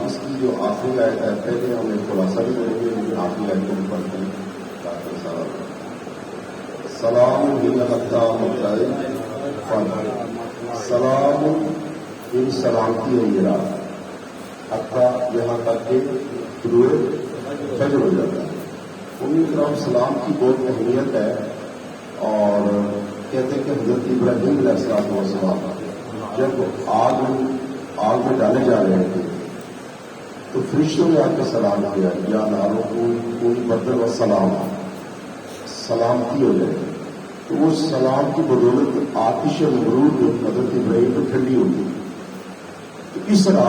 اس کی جو آخری آیت ہے، پہلے ہم ایک خلاصہ بھی کریں گے لیکن آخری آیت کو پڑھتے ہیں تاکہ سارا سلام ہی حتی مطلع فجر، سلام ان سلامتی ہے یہ رات، حتی یہاں تک کہ طلوع فجر ہو جاتا ہے۔ امید کرام سلام کی بہت اہمیت ہے، اور کہتے ہیں کہ حضرت ابراہیم علیہ السلام جب آگ میں ڈالے جا رہے تھے تو فرشتوں نے آ کے سلام کیا، یا نارو کوئی بدل و سلامتی ہو جائے، تو وہ سلام کی بدولت آتش مغرور جو حضرت ابراہیم کو ٹھنڈی ہوتی۔ تو اس طرح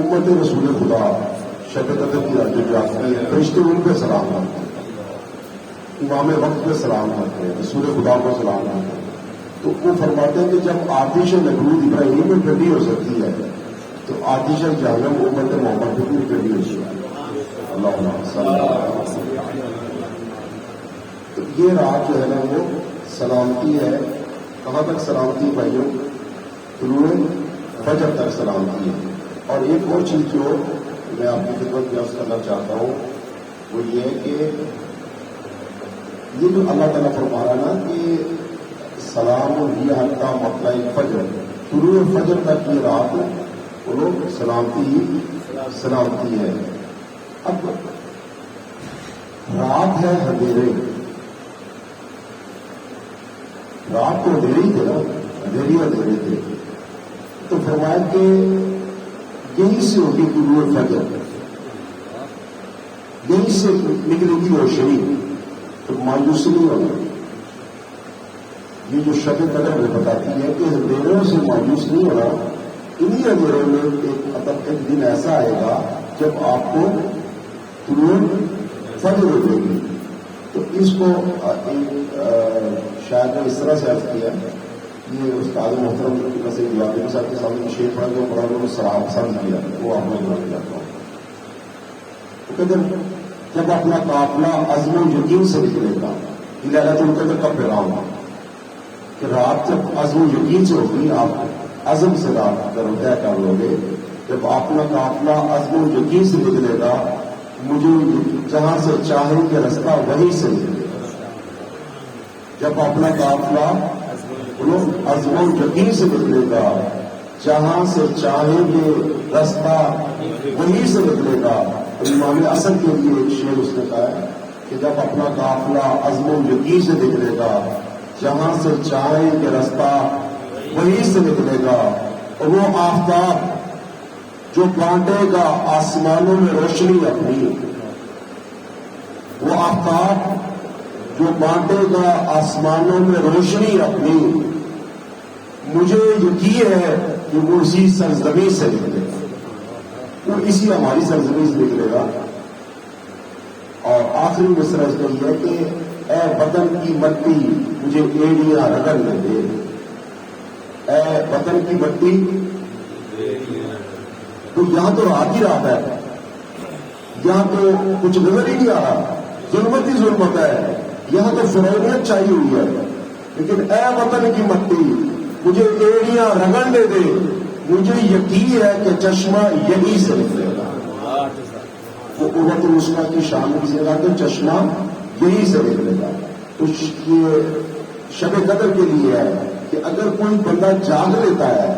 امت رسول خدا شب قدر کی رات جو آتی ہے، فرشتے ان پہ سلام کرتے ہیں، امام وقت پہ سلام کرتے ہیں، رسول خدا کو سلام کرتے ہیں۔ تو وہ فرماتے ہیں کہ جب آتش مغرور ابراہیم میں ٹھنڈی ہو سکتی ہے تو آتش جہنم امت محمد کو بھی ٹھنڈی ہو سکتی ہے۔ اللہ صلی اللہ علیہ وسلم۔ تو یہ رات جو ہے نا وہ سلامتی ہے، کہاں تک سلامتی بھائیوں؟ طلوع فجر تک سلامتی ہے۔ اور ایک اور چیز جو میں آپ کی خدمت میں عرض کرنا چاہتا ہوں وہ یہ ہے کہ یہ جو اللہ تعالیٰ فرما رہا نا کہ سلام ہی حتی مطلع فجر، طلوع فجر تک کی رات وہ لوگ سلامتی ہے۔ اب رات ہے اندھیرے، رات تو اندھیرے ہی تھے نا، اندھیرے تھے، تو فرمایا کہ یہیں سے ہوگی طلوع فجر، یہیں سے نکلے گی روشنی، تو مایوس نہیں ہونا۔ یہ جو شب قدر میں بتاتی ہے کہ اندھیروں سے مایوس نہیں ہونا، انہی اندھیروں میں ایک دن ایسا آئے گا جب آپ کو طلوع فجر ہو جائے گی۔ تو اس کو شاید اس طرح سے عرض کیا، یہ استاد محترم سے کے ساتھ کے سامنے شیر پڑھا جو بڑا انہوں نے سلام پسند کیا، وہ آپ کو بتانا چاہتا ہوں۔ تو کہتے ہیں جب اپنا قافلہ عزم و یقین سے نکلے گا، لیلۃ القدر کا پیغام کہ رات جب عزم و یقین سے ہوگی، آپ عزم سے رات طے کر لو گے، جب اپنا قافلہ عزم و یقین سے نکلے گا، مجھے جہاں سے چاہیں گے رستہ وہیں سے نکلے گا۔ جب اپنا قافلہ عزم و یقین سے نکلے گا، جہاں سے چاہیں گے رستہ وہیں سے نکلے گا۔ امام اصل کے لیے ایک شعر اس نے کہا ہے کہ جب اپنا قافلہ عزم و یقین سے نکلے گا، جہاں سے چاہیں گے رستہ وہیں سے نکلے گا، اور وہ آفتاب جو بانٹے گا آسمانوں میں روشنی اپنی، وہ آفتاب جو بانٹے گا آسمانوں میں روشنی اپنی، مجھے یقین ہے کہ وہ اسی سرزمین سے نکلے گا، وہ اسی ہماری سرزمین سے نکلے گا۔ اور آخری مصرع اس کا یہ ہے کہ اے وطن کی مٹی مجھے ایڑیاں رگڑنے دے، اے وطن کی مٹی، تو یہاں تو رات ہی رات ہے، یہاں تو کچھ نظر ہی نہیں آ رہا، ظلمت ہی ظلمت ہے، یہاں تو فرعونیت چھائی ہوئی ہے، لیکن اے وطن کی مٹی مجھے ایڑیاں رگڑنے دے، مجھے یقین ہے کہ چشمہ یہیں سے نکلے گا۔ وہ قوت الوسطیٰ کی شان کی جگہ کہ چشمہ یہیں سے نکلے گا۔ تو یہ شب قدر کے لیے ہے کہ اگر کوئی بندہ جاگ لیتا ہے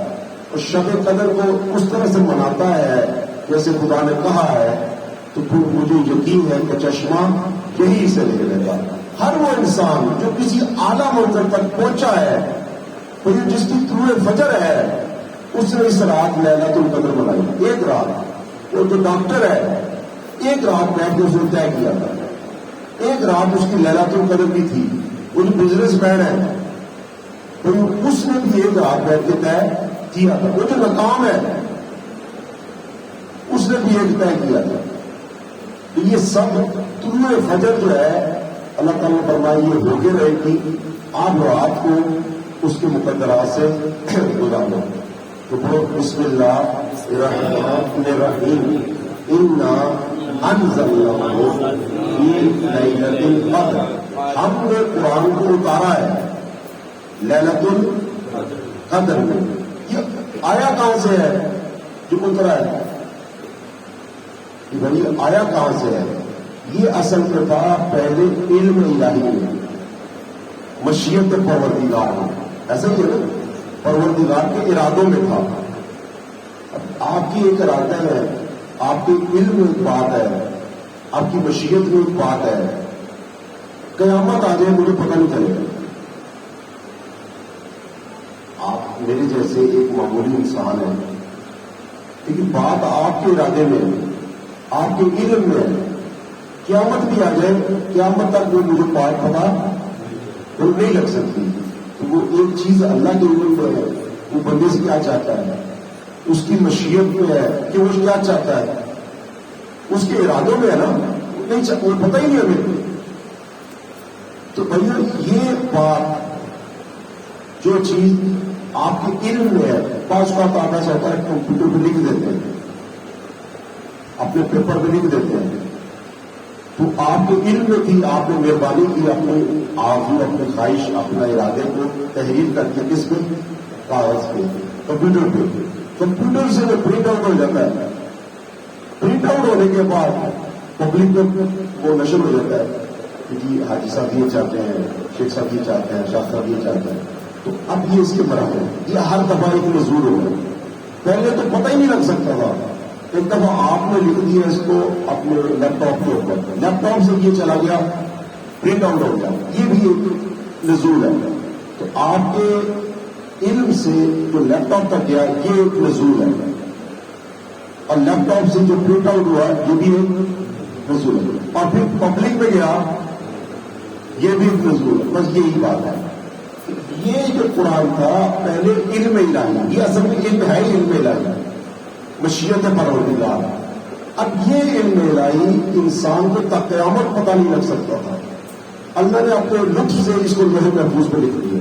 اور شب قدر کو اس طرح سے مناتا ہے جیسے خدا نے کہا ہے، تو پھر مجھے یقین ہے کہ چشمہ یہیں سے نکلے گا۔ ہر وہ انسان جو کسی اعلیٰ منزل تک پہنچا ہے، اور جس کی طلوع فجر ہے، اس نے اس رات لیلۃ القدر منائی، ایک رات۔ اور جو ڈاکٹر ہے ایک رات بیٹھ کے اس نے طے کیا تھا، ایک رات اس کی لیلۃ القدر بھی تھی۔ وہ جو بزنس مین ہے اس نے بھی ایک رات بیٹھ کے طے کیا تھا۔ وہ جو ناکام ہے اس نے بھی ایک طے کیا تھا۔ تو یہ سب طلوع فجر جو ہے اللہ تعالیٰ نے فرمایا یہ ہوگے رہے گی، آپ رات کو اس کے مقدرات سے گزارو۔ تو بسم اللہ الرحمن الرحیم، انا انزلناہ فی لیلۃ القدر، ہم نے قرآن کو اتارا ہے لیلۃ القدر میں۔ یہ آیا کہاں سے ہے جو اترا ہے؟ کہ بھائی آیا کہاں سے ہے. یہ اصل میں تھا پہلے علم الہی میں، مشیت پروردگار میں، ایسا ہی ہے نا، پروردگار کے ارادوں میں تھا. اب آپ کی ایک ارادہ ہے، آپ کے علم میں ایک بات ہے، آپ کی مشیت میں ایک بات ہے. قیامت آ جائے مجھے پتہ نہیں چلے گا. آپ میرے جیسے ایک معمولی انسان ہے، لیکن بات آپ کے ارادے میں، آپ کے علم میں. قیامت بھی آ جائے، قیامت تک وہ مجھے بات پتا وہ نہیں لگ سکتی. تو وہ ایک چیز اللہ کے علم میں ہے، وہ بندے سے کیا چاہتا ہے، اس کی مشیت میں ہے کہ وہ کیا چاہتا ہے، اس کے ارادوں میں ہے نا، وہ پتہ ہی نہیں ہمیں. تو بھیا یہ بات جو چیز آپ کے علم میں ہے، بعض کا آپ ایسا ہوتا ہے کمپیوٹر پہ لکھ دیتے ہیں، اپنے پیپر پہ لکھ دیتے ہیں. تو آپ کے علم میں تھی، آپ نے مہربانی کی اپنی آرزو، اپنی خواہش، اپنا ارادے کو تحریر کر کے کس پہ، کاغذ پہ، کمپیوٹر پہ. کمپیوٹر سے وہ پرنٹ آؤٹ ہو جاتا ہے. پرنٹ آؤٹ ہونے کے بعد پبلک میں وہ نشر ہو جاتا ہے کہ جی حاجی صاحب یہ چاہتے ہیں، شیخ صاحب یہ چاہتے ہیں، شاہ صاحب یہ چاہتے ہیں. تو اب یہ اس کے برابر ہے. یہ ہر دفعہ ایک مزدور ہو گیا. پہلے تو پتہ ہی نہیں لگ سکتا تھا. ایک دفعہ آپ نے لکھ دیا اس کو اپنے لیپ ٹاپ کے اوپر، لیپ ٹاپ سے یہ چلا گیا، پرنٹ آؤٹ ہو گیا. یہ بھی ایک نزول ہے. تو آپ کے علم سے جو لیپ ٹاپ تک گیا یہ ایک نزول ہے، اور لیپ ٹاپ سے جو پرنٹ آؤٹ ہوا یہ بھی ایک نزول ہے، اور پھر پبلک میں گیا یہ بھی ایک نزول ہے. بس یہی بات ہے. یہ جو قرآن تھا پہلے علم الہی، یہ اصل میں علم ہے، علم الہی، مشیت پروردگار. اب یہ علم الہی انسان کو تا قیامت پتہ نہیں لگ سکتا تھا. اللہ نے اپنے لطف سے اس کو لوح محفوظ پہ لکھ دیا،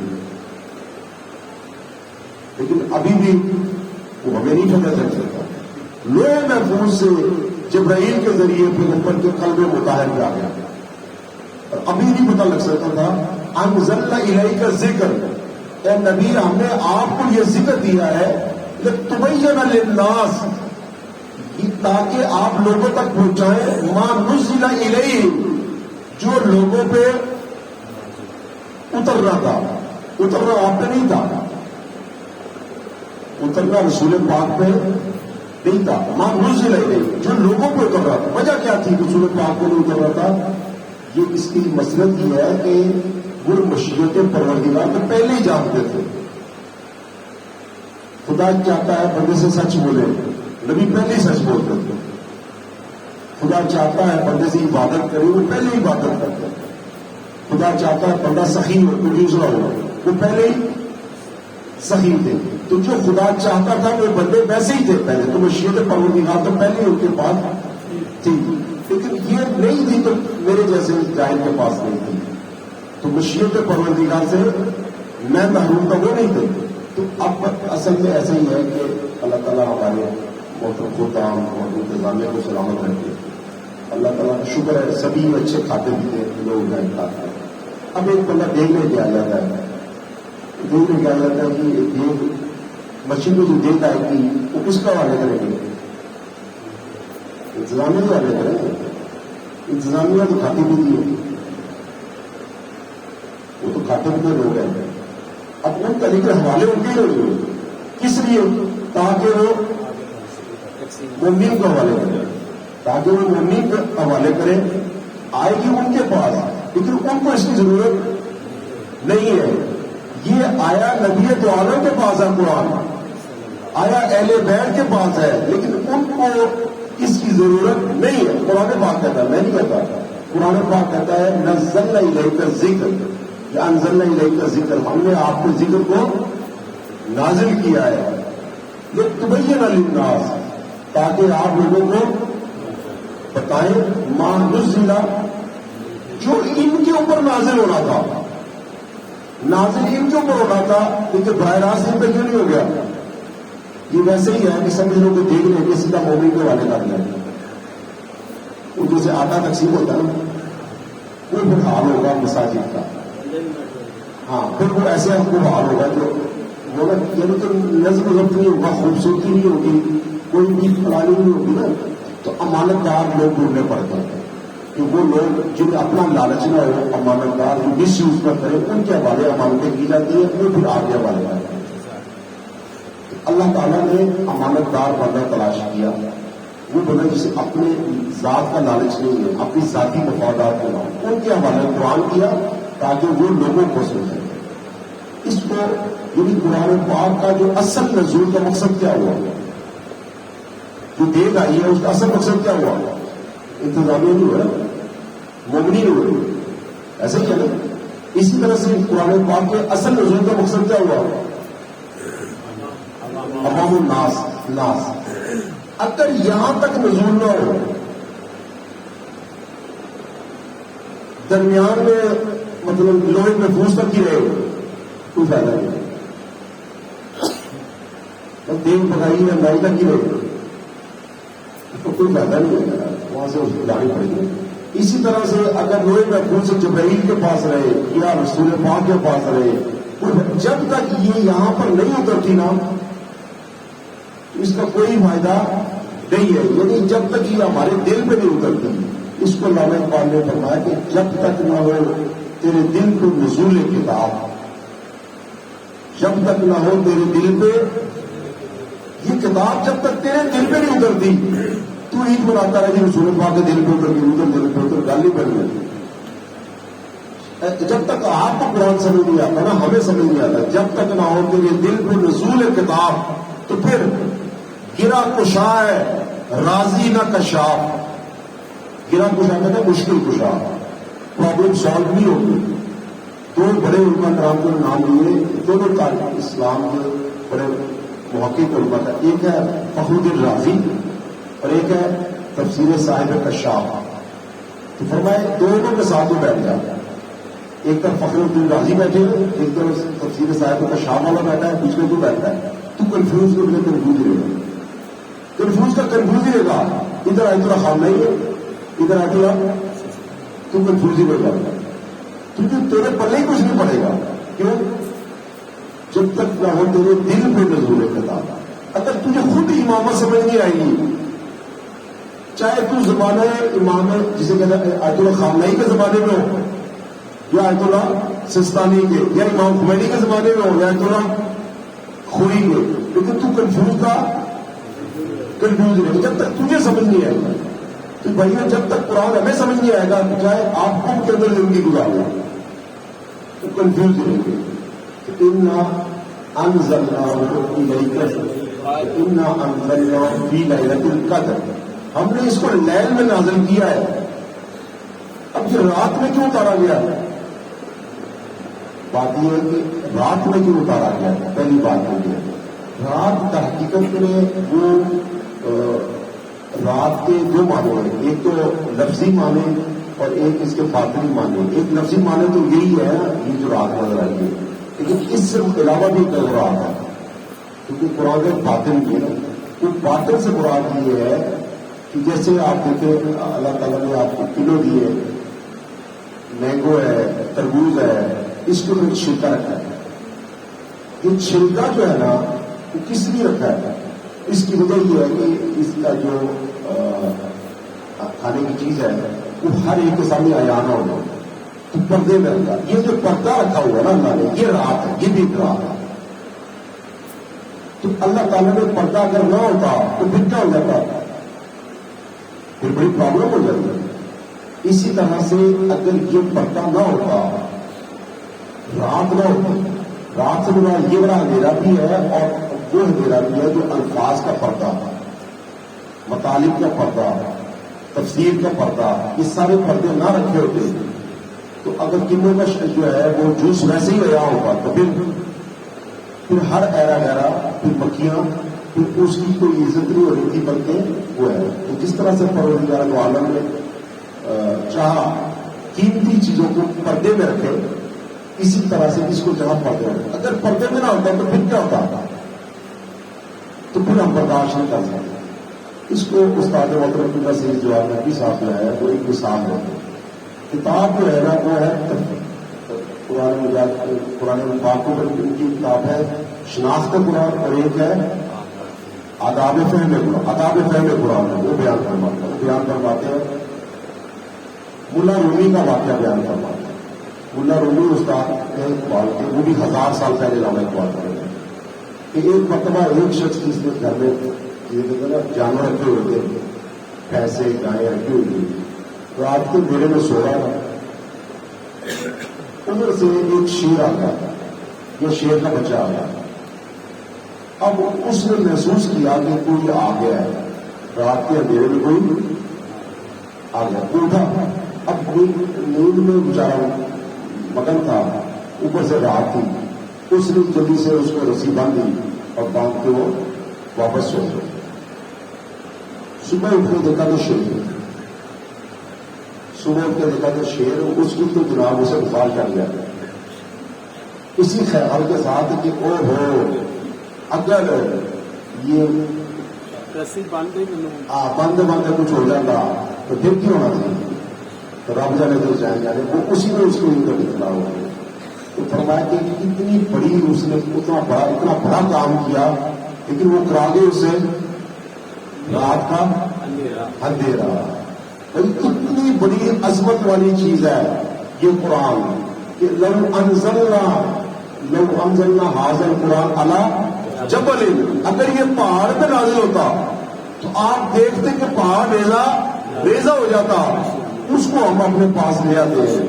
لیکن ابھی بھی وہ ہمیں نہیں پتہ چل سکتا. لوح محفوظ سے جبرائیل کے ذریعے پیغمبر کے قلب مطہر پہ آ گیا، اور ابھی نہیں پتہ لگ سکتا تھا. انزلنا الیک ذکر، اے نبی ہم نے آپ کو یہ ذکر دیا ہے لتبین للناس، تاکہ آپ لوگوں تک پہنچائیں ما نزل الیہم، جو لوگوں پہ اترنا تھا. اترنا آپ پہ نہیں تھا، اترنا رسول پاک پہ نہیں تھا. ما نزل الیہم، جو لوگوں پہ اتر رہا تھا. وجہ کیا تھی رسول پاک پہ نہیں اتر رہا تھا؟ یہ اس کی مسئلت یہ ہے کہ وہ مشیت پروردگار کو پہلے ہی جانتے تھے. خدا چاہتا ہے بندے سے سچ بولے، نبی پہلے ہی سچ بولتے تھے. خدا چاہتا ہے بندے سے عبادت کرے، وہ پہلے ہی عبادت کرتے ہیں. خدا چاہتا ہے بندہ سخی ہو، دوسرا ہو، وہ پہلے ہی سخی تھے. تو جو خدا چاہتا تھا وہ بندے ویسے ہی تھے پہلے. تو مشیت پروردگار تو پہلے ہی ان کے پاس تھی، لیکن یہ نہیں تھی تو میرے جیسے جاہل کے پاس نہیں تھی. تو مشیت پروردگار سے میں محروم تھا، وہ نہیں تھے. تو اب اصل میں ایسا ہی ہے کہ اللہ تعالیٰ ہمارے محترم خدام اور انتظامیہ کو سلامت رکھے. اللہ تعالیٰ کا شکر ہے سبھی اچھے کھاتے پیتے لوگ ہیں کھاتے ہیں. اب ایک بندہ دیکھنے کے آ جاتا ہے، دیکھنے کے آ جاتا ہے کہ دیکھ مچھلی کو جو دیکھ آئے گی وہ کس کا حوالے کریں گے؟ انتظامیہ کے حوالے کریں گے. انتظامیہ تو کھاتی پیتی ہے، وہ تو کھاتے پیتے لوگ ہیں. اب ان طریقے حوالے ان کے لیے کس لیے؟ تاکہ وہ مومنین کو حوالے کرے، تاکہ وہ مومنین کو حوالے کرے. آئے گی ان کے پاس، لیکن ان کو اس کی ضرورت نہیں ہے. یہ آیا نبی تو عالم کے پاس ہے، قرآن آیا اہل بیت کے پاس ہے، لیکن ان کو اس کی ضرورت نہیں ہے. قرآن پاک کہتا ہے، میں نہیں کہتا. قرآن پاک کہتا ہے نزلنا الیک الذکر، یا انزلنا الیک الذکر، ہم نے آپ کے ذکر کو نازل کیا ہے. لتبین للناس، تاکہ آپ لوگوں کو بتائیں ما نزل، جو ان کے اوپر نازل ہونا تھا. نازل ان کے اوپر ہونا تھا، لیکن براہ راست ان پہ کیوں نہیں ہو گیا؟ یہ ویسے ہی ہے کہ سب لوگوں کو دیکھ لیں کہ سیدھا مومن کے حوالے کر دیں. وہ جیسے آٹا تقسیم ہوتا ہے نا، وہ پھر حال ہوگا مساجد کا. ہاں پھر وہ ایسے ہم کو حال ہوگا جو یعنی تو نظم ضبط نہیں ہوگا، خوبصورتی نہیں ہوگی، کوئی بھی پرانی نہیں ہوگی نا. تو امانت دار لوگ ڈھونڈنے پڑتے ہیں کہ وہ لوگ جنہیں اپنا لالچ نہ ہو، امانت دار جو مس یوز نہ کرے، ان کے حوالے امانتیں کی جاتی ہیں، وہ پھر آگے حوالے آتے ہیں۔ اللہ تعالیٰ نے امانت دار بندہ تلاش کیا، وہ بندہ جسے اپنے ذات کا لالچ نہیں ہے، اپنی ذاتی مفادات کے نام، ان کے حوالے قرآن کیا تاکہ وہ لوگوں کو سمجھیں۔ اس کو یعنی قرآن پاک کا جو اصل نزول کا مقصد کیا ہوا، جو دیکھ آئی ہے اس کا اصل مقصد کیا ہوا؟ انتظامیہ نہیں ہوا، مبنی نہیں ہوئی، ایسا ہی ہے نا۔ اسی طرح سے قرآن پاک کے اصل نزول کا مقصد کیا ہوا؟ عوام الناس۔ اگر یہاں تک نزول نہ ہو، درمیان میں مطلب لوہے محفوظ تک ہی رہے، کوئی فائدہ نہیں۔ تیل پکائی ہے مائی تک ہی رہے تو کوئی فائدہ نہیں ہوگا، وہاں سے اس کو جانی پڑے گی۔ اسی طرح سے اگر لوہے محفوظ سے جبرائیل کے پاس رہے یا رسول پاک کے پاس رہے، جب تک یہ یہاں پر نہیں اترتی نا، اس کا کوئی فائدہ نہیں ہے۔ یعنی جب تک یہ ہمارے دل پہ نہیں اترتی، اس کو علامہ اقبال نے فرمایا کہ جب تک نہ ہو تیرے دل کو نزول کتاب، جب تک نہ ہو تیرے دل پہ یہ کتاب، جب تک تیرے دل پہ نہیں اترتی، تو عید مناتا رہے جی رسول پاک کے دل پہ اتر گئی، ادھر دل پہ اتر، گالی پڑ گئی۔ جب تک آپ کو قرآن سمجھ نہیں آتا نا، ہمیں سمجھ نہیں آتا، جب تک نہ ہو تیرے دل پہ نزول کتاب، تو پھر گرا کشا ہے راضی نہ کشاف۔ گرا کشا کہتا ہے مشکل کشا، پرابلم سالو نہیں ہوگی۔ دو بڑے علماء کرام کو نام لیے، دونوں تاریخ اسلام کے بڑے محقق علماء کا، ایک ہے فخر الدین رازی اور ایک ہے تفسیر صاحب کشاف۔ تو فرمائے دونوں کے ساتھ وہ بیٹھ جاتا ہے، ایک طرف فخر الدین رازی بیٹھے ہوئے، ایک طرف تفسیر صاحب کشاف والا بیٹھا ہے، بیچ میں تو بیٹھتا ہے، تو کنفیوز کو ملے کنفیوز رہے گا، کنفیوز کا کنفیوز ہی رہے گا، ادھر آئے تو خام نہیں ہے، ادھر آئے تو کنفیوز ہی رہے گا، کیونکہ تیرے پلے ہی کچھ نہیں پڑے گا۔ کیوں؟ جب تک نہ ہو تیرے دل پہ نزول کتاب۔ اگر تجھے خود امامت سمجھ نہیں آئے گی، چاہے تو زمانہ امام جسے کہتے ہیں آیت اللہ خامنئی کے زمانے میں ہو، یا آیت اللہ سستانی کے، یا امام خمینی کے زمانے میں ہو، یا آیت اللہ خوئی کے، لیکن تو کنفیوز رہے، جب تک تجھے سمجھ نہیں آئے گا۔ تو بھائیو جب تک قرآن ہمیں سمجھ نہیں آئے گا، چاہے آپ خود کے اندر زندگی گزارو، تو کنفیوز رہیں گے۔ اِنَّا أَنزَلْنَاهُ إِلَيْكَ إِنَّا أَنزَلْنَاهُ فِي لَيْلَةِ الْقَدْرِ، ہم نے اس کو لیل میں نازل کیا ہے۔ اب پھر رات میں کیوں اتارا گیا؟ بات یہ ہے کہ رات میں کیوں اتارا گیا؟ پہلی بات یہ ہے، رات کا حقیقت میں وہ رات کے دو معنی ہیں، ایک تو لفظی معنی اور ایک اس کے باطنی معنی۔ ایک لفظی معنی تو یہی ہے یہ جو رات نظر آئی ہے، لیکن اس سے علاوہ بھی نظر آتا ہے، کیونکہ قرآن ایک باطن کی ہے۔ تو باطن سے مراد یہ ہے کہ جیسے آپ دیکھیں اللہ تعالیٰ نے آپ کو کلو دیے، مینگو ہے، تربوز ہے، اس کو ایک چھلکا رکھا ہے۔ یہ چھلکا جو ہے نا وہ کس لیے رکھا ہے؟ اس کی وجہ یہ ہے کہ اس کا جو کھانے کی چیز ہے وہ ہر ایک کے سامنے عیان نہ ہو، تو پردے میں رکھا۔ یہ جو پردہ رکھا ہوا ہے نا اللہ نے، یہ رات ہے، یہ بھی ایک رات ہے۔ تو اللہ تعالیٰ نے پردہ اگر نہ ہوتا تو پھر کیا ہو جاتا؟ پھر بڑی پرابلم ہو جاتی ہے۔ اسی طرح سے اگر یہ پردہ نہ ہوتا، رات نہ ہوتی، رات سے بنا یہ بڑا اندھیرا بھی ہے اور وہ اندھیرا بھی ہے جو الفاظ کا پردہ، مطالب کا پردہ، تفسیر کا پردہ، یہ سارے پردے نہ رکھے ہوتے تو اگر کنوں کا جو ہے وہ جوس ویسے ہی رہا ہوگا تو پھر ہر ایرا گہرا، پھر مکھیاں، پھر اس کی کوئی عزت نہیں ہو رہی تھی، بلکہ وہ ہے۔ تو جس طرح سے پروردگار عالم نے چاہا قیمتی چیزوں کو پردے میں رکھے، اسی طرح سے اس کو جہاں پردے میں، اگر پردے میں نہ ہوتا تو پھر کیا ہوتا؟ تو پھر ہم برداشت نہیں کر سکتے۔ اس کو استاد محترم کا صحیح جواب نبی صاحب جو ہے وہ ایک مثال ہے۔ کتاب جو ہے نا وہ ہے قرآن پاک کو ان کی کتاب ہے شناخت قرآن، اور ایک ہے آداب فہم قرآن ہے وہ بیان کرواتے ہیں. ملا رومی کا واقعہ بیان کرواتے ہیں. ملا رومی استاد ہے اقبال کے، وہ بھی 1000 سال پہلے علامہ اقبال کرے ہیں کہ ایک مرتبہ ایک شخص جس نے گھر میں جانور رکھے ہوئے تھے، پیسے گائیں رکھی ہوئی تھی، تو رات کے میلے میں سو رہا تھا. ادھر سے ایک شیر آ گیا، یہ شیر کا بچہ آ گیا. اب اس نے محسوس کیا کہ کوئی آ گیا ہے، رات کے اندھیرے میں کوئی آ گیا. اٹھا، اب کوئی نیند میں بیچارہ مگن تھا، اوپر سے رات تھی، اس نے جلدی سے اس کو رسی باندھی اور باندھ کے وہ واپس سو گئے. صبح اٹھ کے دیکھا تو شیر، صبح اٹھ کے دیکھا تو شیر، اس کی تو جناب اسے بخار کر لیا. اسی خیال کے ساتھ کہ او ہو اگر یہ بند کچھ ہو جاتا تو پھر کیوں ہونا چاہیے، تو رب جانے تو جانے وہ اسی میں اس کو ان کا نکلا ہو. تو فرمایا کہ اتنی بڑی اس نے اتنا بڑا کام کیا، لیکن وہ کرا گئے اسے رات کا اندھیرا. اتنی بڑی عظمت والی چیز ہے یہ قرآن کہ لو انزلنا هذا القرآن علی جبل، اگر یہ پہاڑ پہ نازل ہوتا تو آپ دیکھتے کہ پہاڑ ریزہ ہو جاتا، اس کو ہم اپنے پاس لے آتے ہیں.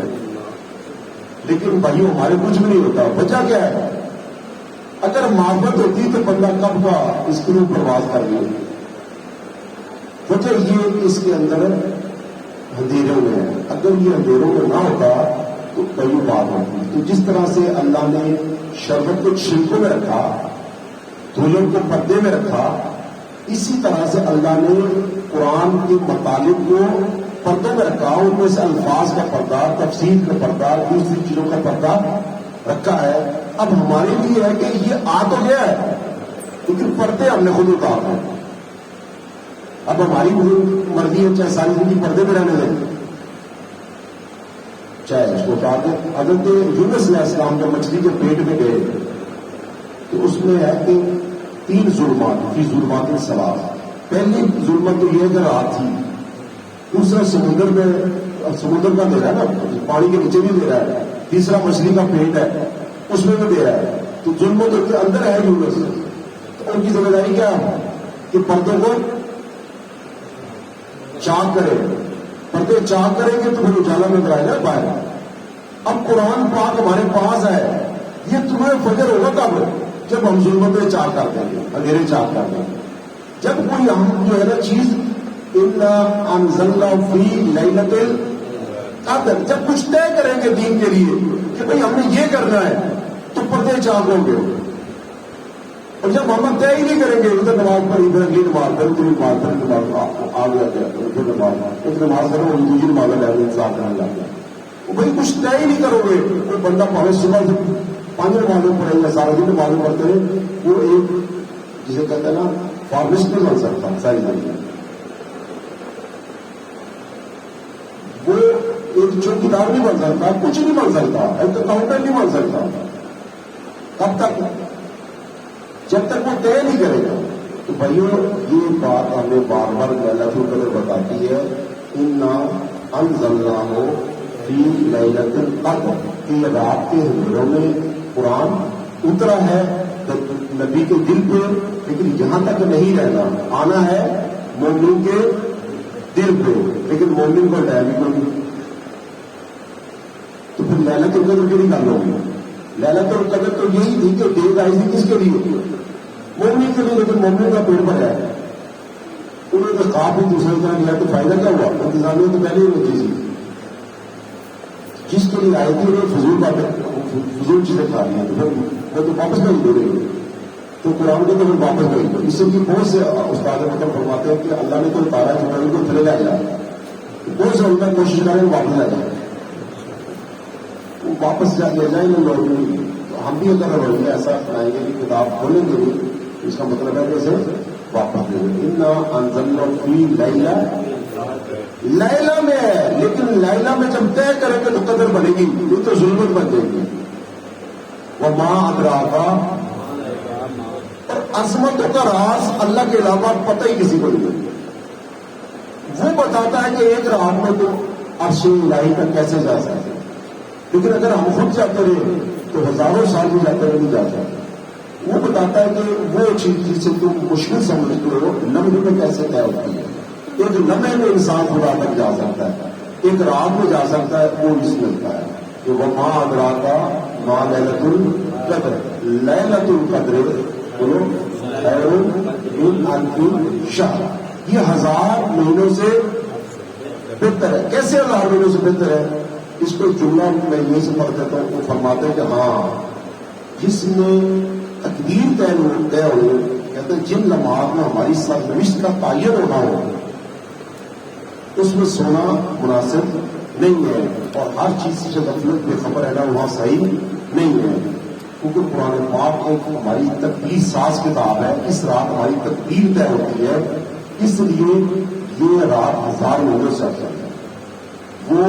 لیکن بھائیو ہمارے کچھ بھی نہیں ہوتا. وجہ کیا ہے؟ اگر معرفت ہوتی تو بندہ کب کا اس کے لیے پرواز کر لیا. وجہ یہ اس کے اندر اندھیروں میں ہے. اگر یہ اندھیروں میں نہ ہوتا تو کئی بات ہوتی. تو جس طرح سے اللہ نے شربت کو چھلکوں میں رکھا، دھولن کو پردے میں رکھا، اسی طرح سے اللہ نے قرآن کے مطالب کو پردوں میں رکھا. ان میں سے الفاظ کا پردہ، تفسیر کا پردہ، دوسری چیزوں کا پردہ رکھا ہے. اب ہمارے لیے ہے کہ یہ آ تو گیا ہے لیکن پردے ہم نے خود اتار دیں. اب ہماری مرضی ہے، چاہے ساری زندگی پردے میں رہنے دیں، چاہے اس کو اتار دیں. حضرت یونس علیہ السلام جب مچھلی کے پیٹ میں گئے تو اس میں ہے کہ 3 ظلمات، فی ظلمات ثلاث. پہلی ظلمت تو یہ کہ رات تھی، دوسرا سمندر کا دے رہا ہے نا، پانی کے نیچے بھی دے رہا ہے، تیسرا مچھلی کا پیٹ ہے اس میں بھی دے رہا ہے. تو ظلمت کے اندر ہے یونس، تو ان کی ذمہ داری کیا ہے کہ پردوں کو چاک کرے. پردے چاک کریں گے تو پھر اجالا میں آئے گا باہر. اب قرآن پاک ہمارے پاس ہے، یہ تمہیں فجر ہوگا کب؟ جب ہم ظلمتیں چاک کر دیں گے، اندھیرے چاک کر دیں گے. جب کوئی ہم جو ہے نا چیز انزلنا فی لیلۃ القدر، جب کچھ طے کریں گے دین کے لیے کہ بھئی ہم نے یہ کرنا ہے تو پردے چاک ہوں گے. اور جب ہم طے ہی نہیں کریں گے، ادھر نماز پڑھی، پھر اگلی نماز، پھر دوسری نماز، پھر نماز آ گیا پھر نماز، ایک نماز کرو وہ دوسری نماز لے انتظار کرنے لگ گیا. وہ بھائی کچھ طے ہی نہیں کرو گے. وہ بندہ پہلے صبح سے 5 نمازیں پڑھے گا، سارا دن نمازیں پڑھتے رہے، وہ ایک جسے کہتے ہیں نا فارمسٹ نہیں بن سکتا ساری زندگی. وہ ایک چوکیدار نہیں بن سکتا، کچھ نہیں بن سکتا، ایک اکاؤنٹنٹ نہیں بن سکتا. کب تک؟ جب تک وہ طے نہیں کرے گا. تو بھائیو یہ بات ہمیں بار بار لائلۃ القدر بتاتی ہے، انا انزلناہ فی لیلۃ القدر، کہ رات کے اندھیروں میں قرآن اترا ہے نبی کے دل پہ، لیکن یہاں تک نہیں رہنا، آنا ہے مومن کے دل پہ، لیکن مومن کو ٹائم ہی نہیں. تو پھر ليلۃ القدر کی نہیں کر لو گے. ليلۃ القدر تو یہی تھی کہ ڈیٹ آئی تھی کس کے لیے؟ مومن کے لیے. لیکن مومن کا پیٹ بھرا ہے، انہوں نے خواب بھی دوسرے طرح لیا تو فائدہ کیا ہوا؟ انتظامیہ تو پہلے ہی ہوتی تھی. جس کے لیے آئی تھی انہیں فضول باتیں، فضول چیزیں کھا لی ہیں، تو پھر وہ تو واپس نہیں دے رہے. تو قرآن کو تو پھر واپس نہیں دو. اس سے بھی بہت سے استاد مطلب فرماتے ہیں کہ اللہ نے تو اتارا جبرائیل کو پھر لے جائے، بہت سے علماء کوشش کریں واپس لے جائیں، وہ واپس جا لے جائیں لوگ نہیں. تو ہم بھی اگر رویہ ایسا اپنائیں گے کہ کتاب کھولیں گے نہیں، اس کا مطلب ہے کہ اسے واپس دے دیں. انا انزلنا فی لیلہ میں ہے، لیکن لیلہ میں جب طے کریں گے تو قدر بنے گی، یہ تو ظلمت بن جائے گی. وما ادراک، اور عظمتوں کا راز اللہ کے علاوہ پتہ ہی کسی کو نہیں ہے. وہ بتاتا ہے کہ ایک رات میں تو عرش الہی تک کیسے جا سکتے ہیں. لیکن اگر ہم خود جاتے رہے تو ہزاروں سال بھی جاتے رہے نہیں جا سکتے. وہ بتاتا ہے کہ وہ چیز جسے تم مشکل سمجھتے ہو لمحے میں کیسے طے ہوتی ہے. ایک لمحے میں انسان خدا تک جا سکتا ہے, ایک رات میں جا سکتا ہے, وہ اس ملتا ہے کہ وہ ماں ادراکا ماں لیلۃ القدر. لیلۃ القدر بولو خیر من الف شہر. یہ 1000 مہینوں سے بہتر ہے. کیسے 1000 مہینوں سے بہتر ہے؟ اس کو جملہ میں یہ سے پڑھ دیتا ہوں. وہ فرماتے ہیں کہ ہاں جس میں تقدیر طے ہوئے, کہتے ہیں جن لمحات میں ہماری سرنوشت کا تعین ہونا ہو اس میں سونا مناسب نہیں ہے, اور ہر چیز سے غفلت بے خبر رہنا وہاں صحیح نہیں ہے. کیونکہ قرآن پاک ایک ہماری تقدیر ساز کتاب ہے. اس رات ہماری تقدیر طے ہوتی ہے, اس لیے یہ رات 1000 مہینوں سے افضل ہے. وہ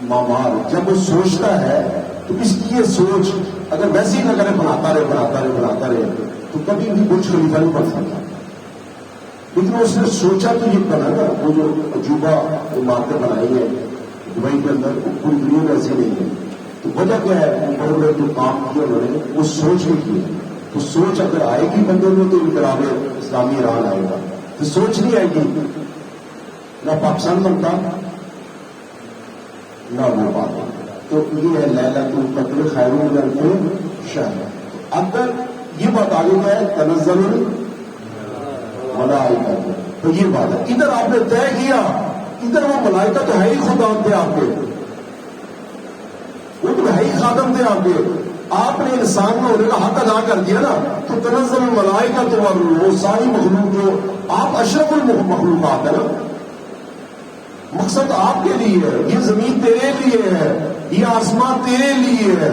مامار جب وہ سوچتا ہے تو اس کی یہ سوچ اگر ویسے ہی نہ کرے بناتا رہے تو کبھی بھی برج خلیفہ نہیں بن سکتا. لیکن اس نے سوچا تو یہ بنا نا. وہ جو عجوبہ عمارتیں بنائی ہیں دبئی کے اندر پوری دنیا میں ایسی نہیں ہے. تو وجہ کیا ہے؟ بڑے بڑے جو کام کیے انہوں نے وہ سوچ میں کیے. تو سوچ اگر آئے گی بندے میں تو انقلاب اسلامی ایران آئے گا. تو سوچ نہیں آئے گی نہ پاکستان بنتا نہ وہ بات. تو یہ ہے لیلۃ القدر خیر من الف شہر. اگر یہ بات آگے کیا ہے تنزل ملائکہ, تو یہ بات ہے. ادھر آپ نے طے کیا, ادھر وہ ملائکہ تو ہے ہی خدا تھے آپ کے, وہ تو ہے ہی خادم تھے آپ کے. آپ نے انسان میں ہونے کا حق ادا کر دیا نا, تو تنزل الملائکہ تو وہ ساری مخلوق جو آپ اشرف المخلوقات ہے نا. مقصد آپ کے لیے ہے, یہ زمین تیرے لیے ہے, یہ آسمان تیرے لیے ہے.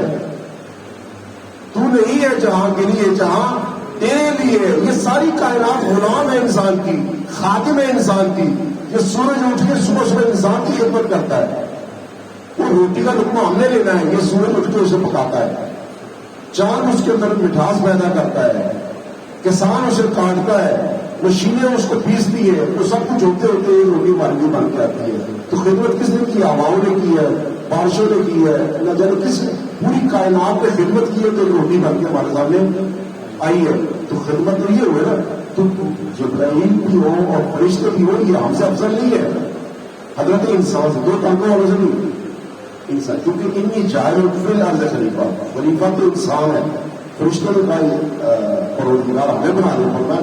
تو نہیں ہے جہاں کے لیے, جہاں تیرے لیے. یہ ساری کائنات غلام ہے انسان کی, خادم ہے انسان کی. یہ سورج اٹھ کے صبح صبح انسان کی خدمت کرتا ہے. وہ روٹی کا لقمہ ہم نے لینا ہے, یہ سورج اٹھ کے اسے پکاتا ہے. چاند اس کے اندر مٹھاس پیدا کرتا ہے, کسان اسے کاٹتا ہے, مشینیں اس کو پیستی ہے. وہ سب کچھ ہوتے ہوتے روٹی مارکی بن کے آتی ہے. تو خدمت کس نے کی؟ ہواؤں نے کی ہے, بارشوں نے کی ہے, نہ جانے کس نے پوری کائنات نے خدمت کی ہے. تو روٹی بن کے ہمارے سامنے آئی ہے. تو خدمت تو یہ ہوئے نا. تو جبرائیل بھی ہو اور فرشتے بھی ہو, یہ ہم سے افضل نہیں ہے. حضرت انسان سے 2 ٹانکوں والوں سے نہیں انسان, کیونکہ ان کی جائے فی الارض خلیفہ. خلیفہ تو انسان ہے. فرشتوں نے کہا پروردگار ہمیں بنا دے, پڑنا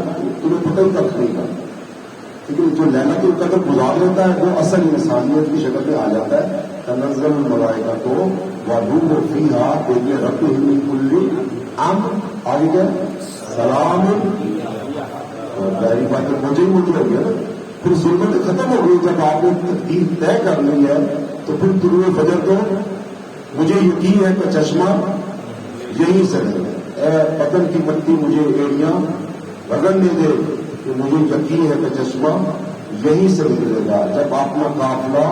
تمہیں پتہ ہی تک نہیں کرنا. لیکن جو لیلۃ القدر گزار لیتا ہے وہ اصل انسانیت کی شکل میں آ جاتا ہے. تنزل الملائکہ تو والروح فیہا بإذن ربہم من کل امر. آگے کیا سلام. ظاہری بات ہے مجھے ہو گیا نا. پھر ظلمت ختم ہو گئی. جب آپ نے تقدیر طے کر لی ہے تو پھر طلوع فجر کو مجھے یقین ہے کہ چشمہ یہیں سے ہے. اے بدن کی مٹی مجھے ایڑیاں رگڑنے دے, کہ مجھے یقین ہے کہ چشمہ یہیں سے نکلے گا. جب اپنا قافلہ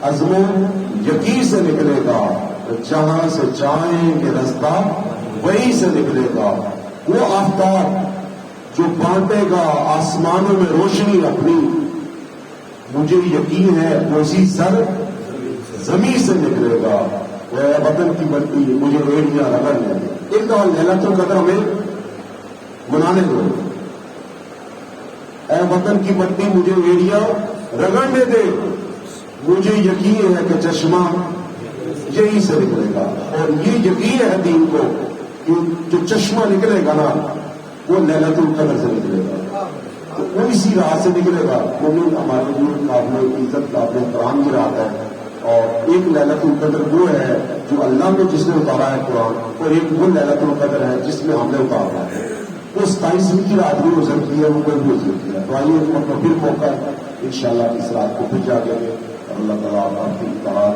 عزم و یقین سے نکلے گا تو جہاں سے چاہیں گے رستہ وہیں سے نکلے گا. وہ آفتاب جو بانٹے گا آسمانوں میں روشنی اپنی, مجھے یقین ہے وہ اسی سر زمین سے نکلے گا. وہ وطن کی مٹی مجھے ایڑیاں رگڑنے دے. ایک دفعہ لیلۃ القدر ہمیں منانے دو. اے وطن کی مٹی مجھے ایڑیاں رگڑنے دے, مجھے یقین ہے کہ چشمہ یہیں سے نکلے گا. اور یہ یقین ہے دین کو کہ جو چشمہ نکلے گا نا وہ لیلۃ القدر سے نکلے گا. تو وہ اسی رات سے نکلے گا. مومن ہمارے لیے قابل عزت قابل احترام کی رات ہے. اور ایک لیلۃ القدر وہ ہے جو اللہ نے جس نے اتارا ہے قرآن, اور ایک وہ لیلۃ القدر ہے جس میں ہم نے اتارا ہے. وہ 27 کی رات بھی ہو سکتی ہے, وہ کوئی بھی ہو سکتی ہے. تو آئیے پھر موقع انشاءاللہ اس رات کو پھر جا کے اور اللہ تعالیٰ آپ کی اطاعت